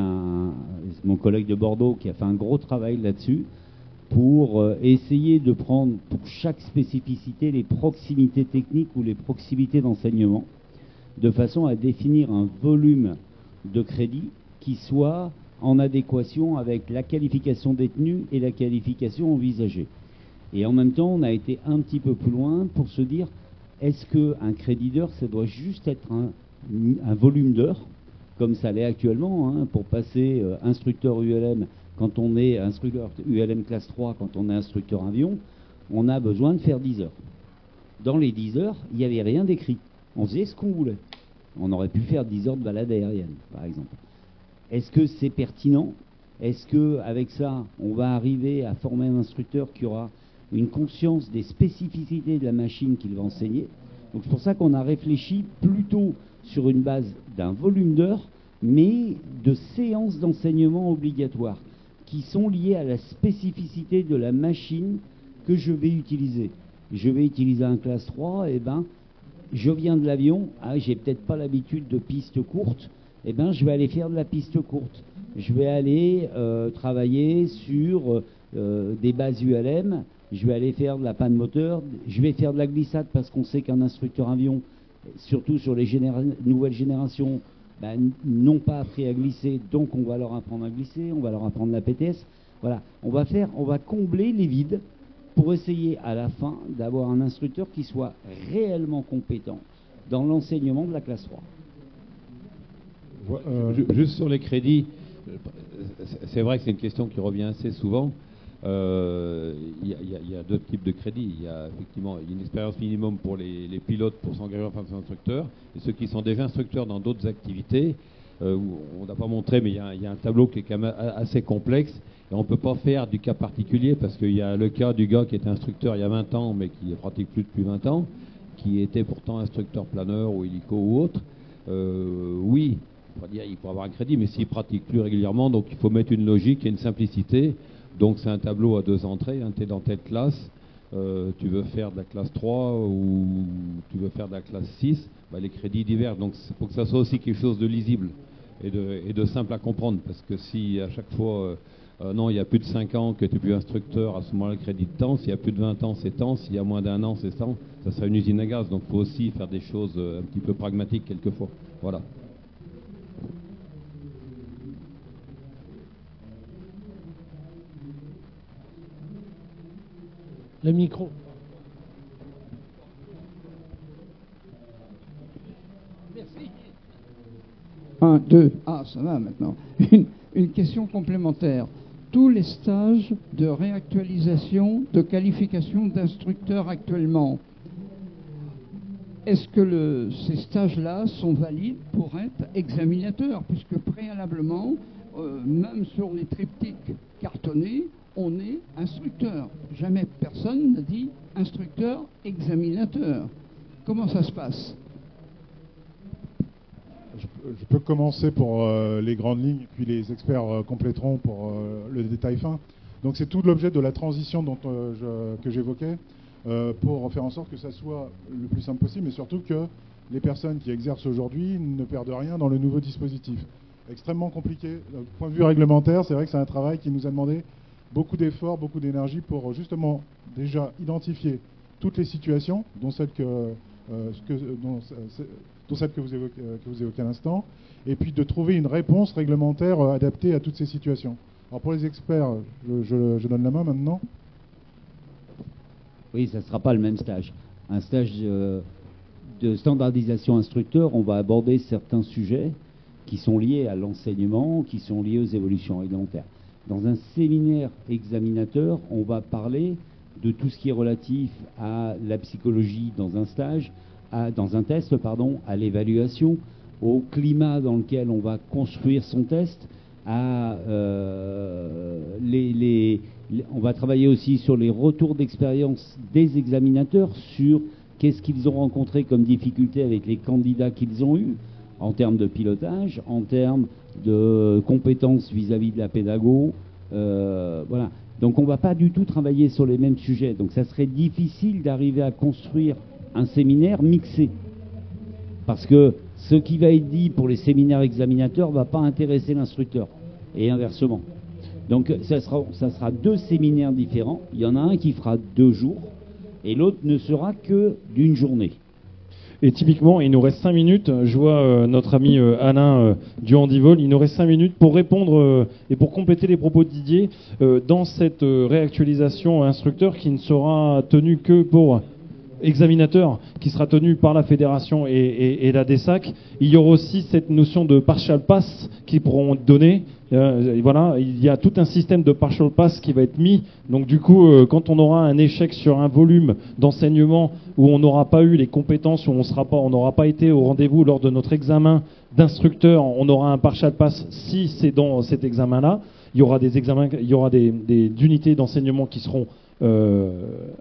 mon collègue de Bordeaux qui a fait un gros travail là-dessus pour essayer de prendre pour chaque spécificité les proximités techniques ou les proximités d'enseignement de façon à définir un volume de crédit qui soit en adéquation avec la qualification détenue et la qualification envisagée. Et en même temps, on a été un petit peu plus loin pour se dire, est-ce qu'un crédit d'heure, ça doit juste être un volume d'heures, comme ça l'est actuellement, hein, pour passer instructeur ULM, quand on est instructeur ULM classe 3, quand on est instructeur avion, on a besoin de faire 10 heures. Dans les 10 heures, il n'y avait rien d'écrit. On faisait ce qu'on voulait. On aurait pu faire 10 heures de balade aérienne, par exemple. Est-ce que c'est pertinent? Est-ce qu'avec ça, on va arriver à former un instructeur qui aura une conscience des spécificités de la machine qu'il va enseigner? Donc c'est pour ça qu'on a réfléchi plutôt sur une base d'un volume d'heures, mais de séances d'enseignement obligatoires qui sont liées à la spécificité de la machine que je vais utiliser. Je vais utiliser un classe 3, et ben, je viens de l'avion, j'ai peut-être pas l'habitude de pistes courtes, et ben, je vais aller faire de la piste courte. Je vais aller travailler sur des bases ULM, je vais aller faire de la panne moteur, je vais faire de la glissade parce qu'on sait qu'un instructeur avion, surtout sur les nouvelles générations, n'ont pas appris à glisser, donc on va leur apprendre à glisser, on va leur apprendre la PTS. Voilà, on va combler les vides pour essayer à la fin d'avoir un instructeur qui soit réellement compétent dans l'enseignement de la classe 3. Juste sur les crédits, c'est vrai que c'est une question qui revient assez souvent. Il y a deux types de crédits. Il y a effectivement une expérience minimum pour les pilotes pour s'engager en tant qu'instructeur, et ceux qui sont déjà instructeurs dans d'autres activités, où on n'a pas montré, mais il y a un tableau qui est quand même assez complexe, et on ne peut pas faire du cas particulier, parce qu'il y a le cas du gars qui était instructeur il y a 20 ans, mais qui ne pratique plus depuis 20 ans, qui était pourtant instructeur planeur ou hélico ou autre. Oui, il faut avoir un crédit, mais s'il ne pratique plus régulièrement, donc il faut mettre une logique et une simplicité. Donc c'est un tableau à 2 entrées, hein, tu es dans telle classe, tu veux faire de la classe 3 ou tu veux faire de la classe 6, bah, les crédits divergent. Donc il faut que ça soit aussi quelque chose de lisible et de simple à comprendre, parce que si à chaque fois, non, il y a plus de 5 ans que tu n'es plus instructeur, à ce moment-là le crédit de temps, s'il y a plus de 20 ans c'est temps, s'il y a moins d'1 an c'est temps, ça serait une usine à gaz. Donc il faut aussi faire des choses un petit peu pragmatiques quelquefois. Voilà. Le micro. Merci. 1, 2. Ah, ça va maintenant. Une question complémentaire. Tous les stages de réactualisation de qualification d'instructeur actuellement, est-ce que ces stages-là sont valides pour être examinateurs? Puisque préalablement, même sur les triptyques cartonnés, on est instructeur. Jamais personne n'a dit instructeur, examinateur. Comment ça se passe? Je peux commencer pour les grandes lignes, puis les experts compléteront pour le détail fin. Donc c'est tout l'objet de la transition que j'évoquais, pour faire en sorte que ça soit le plus simple possible, mais surtout que les personnes qui exercent aujourd'hui ne perdent rien dans le nouveau dispositif. Extrêmement compliqué. Du point de vue réglementaire, c'est vrai que c'est un travail qui nous a demandé beaucoup d'efforts, beaucoup d'énergie pour justement déjà identifier toutes les situations, dont celle que vous évoquez à l'instant, et puis de trouver une réponse réglementaire adaptée à toutes ces situations. Alors pour les experts, je donne la main maintenant. Oui, ça ne sera pas le même stage. Un stage de standardisation instructeur, on va aborder certains sujets qui sont liés à l'enseignement, qui sont liés aux évolutions réglementaires. Dans un séminaire examinateur, on va parler de tout ce qui est relatif à la psychologie dans un stage, dans un test, à l'évaluation, au climat dans lequel on va construire son test, on va travailler aussi sur les retours d'expérience des examinateurs, sur qu'est-ce qu'ils ont rencontré comme difficulté avec les candidats qu'ils ont eus, en termes de pilotage, en termes de compétences vis-à-vis de la pédago. Voilà. Donc on ne va pas du tout travailler sur les mêmes sujets. Donc ça serait difficile d'arriver à construire un séminaire mixé. Parce que ce qui va être dit pour les séminaires examinateurs ne va pas intéresser l'instructeur. Et inversement. Donc ça sera 2 séminaires différents. Il y en a un qui fera 2 jours et l'autre ne sera que d'une journée. Et typiquement, il nous reste 5 minutes. Je vois notre ami Alain du handivol. Il nous reste 5 minutes pour répondre et pour compléter les propos de Didier dans cette réactualisation instructeur qui ne sera tenue que pour examinateur, qui sera tenu par la fédération et la DESAC. Il y aura aussi cette notion de partial pass qui pourront donner. Voilà, il y a tout un système de partial pass qui va être mis. Donc du coup, quand on aura un échec sur un volume d'enseignement où on n'aura pas eu les compétences, où on n'aura pas été au rendez-vous lors de notre examen d'instructeur, on aura un partial pass si c'est dans cet examen-là. Il y aura des examens, il y aura des unités d'enseignement qui seront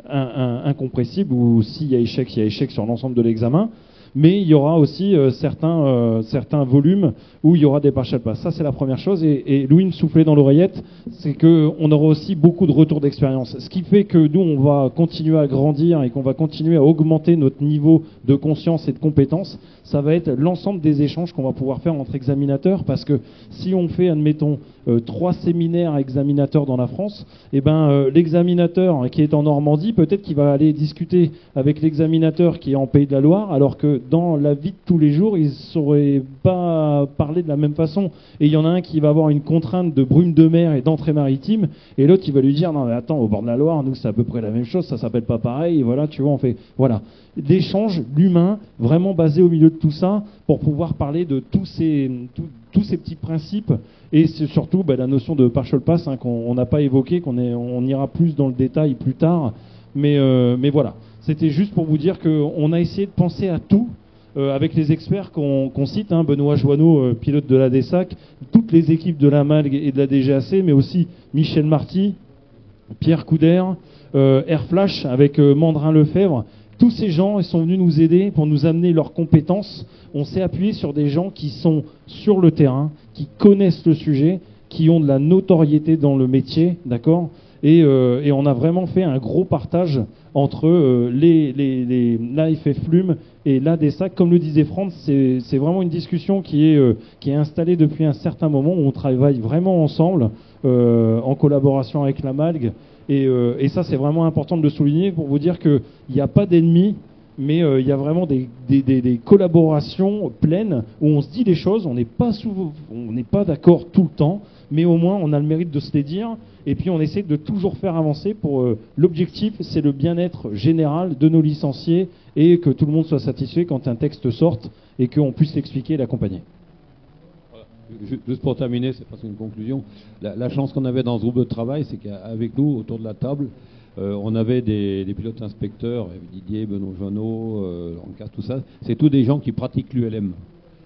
incompressibles, ou s'il y a échec sur l'ensemble de l'examen. Mais il y aura aussi certains volumes où il y aura des partial pass. Ça, c'est la première chose. Et Louis me soufflait dans l'oreillette, c'est qu'on aura aussi beaucoup de retours d'expérience. Ce qui fait que nous, on va continuer à grandir et qu'on va continuer à augmenter notre niveau de conscience et de compétence. Ça va être l'ensemble des échanges qu'on va pouvoir faire entre examinateurs, parce que si on fait, admettons, 3 séminaires examinateurs dans la France, eh ben, l'examinateur qui est en Normandie, peut-être qu'il va aller discuter avec l'examinateur qui est en Pays de la Loire, alors que dans la vie de tous les jours, ils ne sauraient pas parler de la même façon. Et il y en a un qui va avoir une contrainte de brume de mer et d'entrée maritime, et l'autre, il va lui dire, non mais attends, au bord de la Loire, nous c'est à peu près la même chose, ça s'appelle pas pareil, et voilà, tu vois, on fait, voilà. D'échange, l'humain, vraiment basé au milieu de tout ça, pour pouvoir parler de tous ces petits principes, et c'est surtout la notion de partial pass qu'on n'a pas évoqué, on ira plus dans le détail plus tard, mais voilà. C'était juste pour vous dire qu'on a essayé de penser à tout, avec les experts qu'on cite, Benoît Joanneau, pilote de la DESAC, toutes les équipes de la MALG et de la DGAC, mais aussi Michel Marty, Pierre Couder, Airflash avec Mandrin Lefebvre. Tous ces gens, ils sont venus nous aider pour nous amener leurs compétences. On s'est appuyé sur des gens qui sont sur le terrain, qui connaissent le sujet, qui ont de la notoriété dans le métier, d'accord ? Et on a vraiment fait un gros partage entre l'AFF-LUM et l'ADESAC. Comme le disait Franz, c'est vraiment une discussion qui est installée depuis un certain moment, où on travaille vraiment ensemble, en collaboration avec la MALG. Et ça, c'est vraiment important de le souligner pour vous dire qu'il n'y a pas d'ennemis, mais il y a vraiment des collaborations pleines où on se dit des choses, on n'est pas d'accord tout le temps, mais au moins on a le mérite de se les dire, et puis on essaie de toujours faire avancer pour l'objectif, c'est le bien-être général de nos licenciés et que tout le monde soit satisfait quand un texte sorte et qu'on puisse l'expliquer et l'accompagner. Juste pour terminer, c'est presque une conclusion. La chance qu'on avait dans ce groupe de travail, c'est qu'avec nous, autour de la table, on avait des pilotes inspecteurs, Didier, Benoît Joanneau, Lancas, tout ça. C'est tous des gens qui pratiquent l'ULM.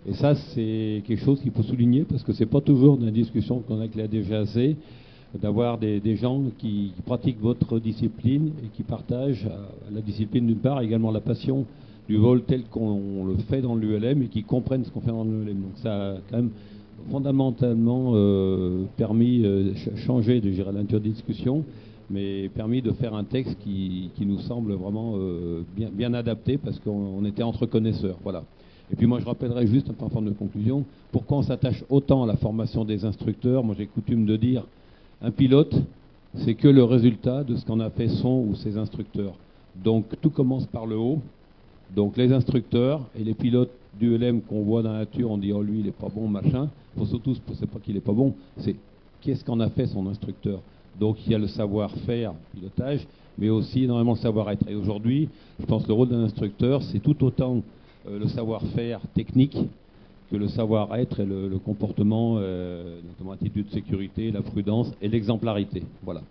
Et ça, c'est quelque chose qu'il faut souligner, parce que c'est pas toujours dans la discussion qu'on a avec la DGAC, d'avoir des gens qui pratiquent votre discipline et qui partagent la discipline d'une part, également la passion du vol tel qu'on le fait dans l'ULM et qui comprennent ce qu'on fait dans l'ULM. Donc ça a quand même fondamentalement permis de changer, je dirais, la nature des discussions, mais permis de faire un texte qui nous semble vraiment bien adapté, parce qu'on était entre connaisseurs. Voilà. Et puis moi je rappellerai juste en forme de conclusion, pourquoi on s'attache autant à la formation des instructeurs. Moi j'ai coutume de dire, un pilote, c'est que le résultat de ce qu'en a fait son ou ses instructeurs. Donc tout commence par le haut. Donc les instructeurs et les pilotes d'ULM qu'on voit dans la nature, on dit oh lui il est pas bon, machin. Il faut surtout, c'est pas qu'il est pas bon, c'est qu'est-ce qu'en a fait son instructeur. Donc il y a le savoir-faire, pilotage, mais aussi énormément le savoir-être. Et aujourd'hui, je pense que le rôle d'un instructeur, c'est tout autant le savoir-faire technique que le savoir-être et le comportement, notamment l'attitude de sécurité, la prudence et l'exemplarité. Voilà.